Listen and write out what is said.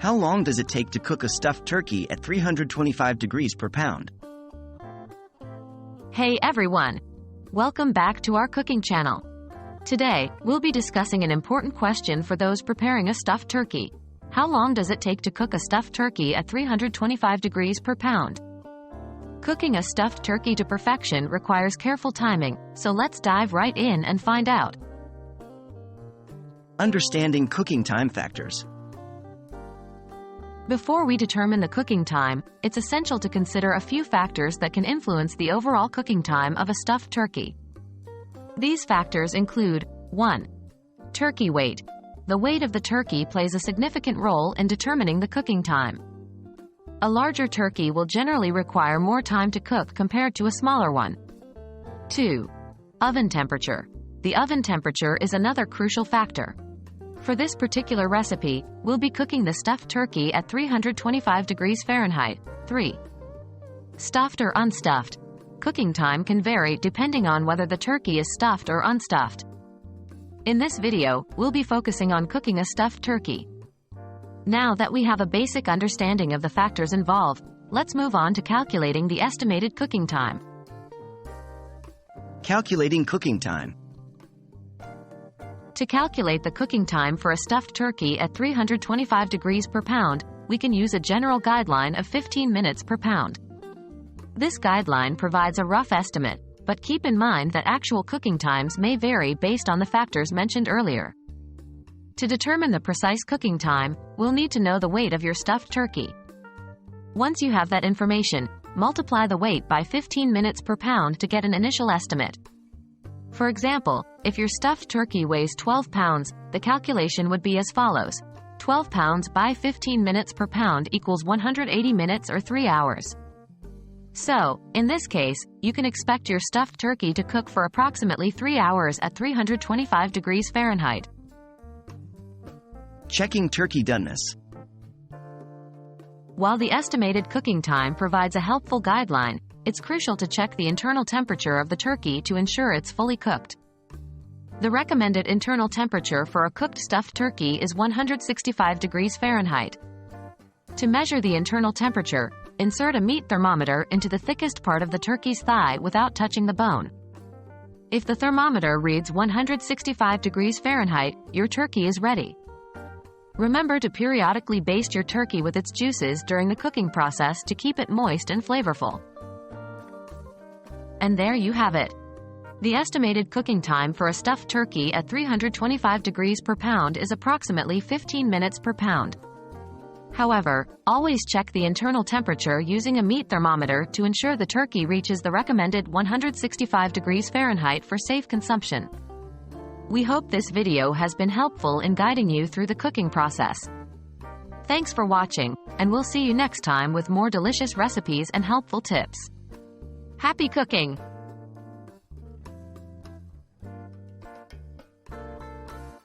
How long does it take to cook a stuffed turkey at 325 degrees per pound? Hey everyone! Welcome back to our cooking channel. Today, we'll be discussing an important question for those preparing a stuffed turkey. How long does it take to cook a stuffed turkey at 325 degrees per pound? Cooking a stuffed turkey to perfection requires careful timing, so let's dive right in and find out. Understanding cooking time factors. Before we determine the cooking time, it's essential to consider a few factors that can influence the overall cooking time of a stuffed turkey. These factors include 1. Turkey weight. The weight of the turkey plays a significant role in determining the cooking time. A larger turkey will generally require more time to cook compared to a smaller one. 2. Oven temperature. The oven temperature is another crucial factor. For this particular recipe, we'll be cooking the stuffed turkey at 325 degrees Fahrenheit. 3. Stuffed or unstuffed. Cooking time can vary depending on whether the turkey is stuffed or unstuffed. In this video, we'll be focusing on cooking a stuffed turkey. Now that we have a basic understanding of the factors involved, let's move on to calculating the estimated cooking time. Calculating cooking time. To calculate the cooking time for a stuffed turkey at 325 degrees per pound, we can use a general guideline of 15 minutes per pound. This guideline provides a rough estimate, but keep in mind that actual cooking times may vary based on the factors mentioned earlier. To determine the precise cooking time, we'll need to know the weight of your stuffed turkey. Once you have that information, multiply the weight by 15 minutes per pound to get an initial estimate. For example, if your stuffed turkey weighs 12 pounds, the calculation would be as follows. 12 pounds by 15 minutes per pound equals 180 minutes or 3 hours. So, in this case, you can expect your stuffed turkey to cook for approximately 3 hours at 325 degrees Fahrenheit. Checking turkey doneness. While the estimated cooking time provides a helpful guideline, it's crucial to check the internal temperature of the turkey to ensure it's fully cooked. The recommended internal temperature for a cooked stuffed turkey is 165 degrees Fahrenheit. To measure the internal temperature, insert a meat thermometer into the thickest part of the turkey's thigh without touching the bone. If the thermometer reads 165 degrees Fahrenheit, your turkey is ready. Remember to periodically baste your turkey with its juices during the cooking process to keep it moist and flavorful. And there you have it. The estimated cooking time for a stuffed turkey at 325 degrees per pound is approximately 15 minutes per pound. However, always check the internal temperature using a meat thermometer to ensure the turkey reaches the recommended 165 degrees Fahrenheit for safe consumption. We hope this video has been helpful in guiding you through the cooking process. Thanks for watching, and we'll see you next time with more delicious recipes and helpful tips. Happy cooking!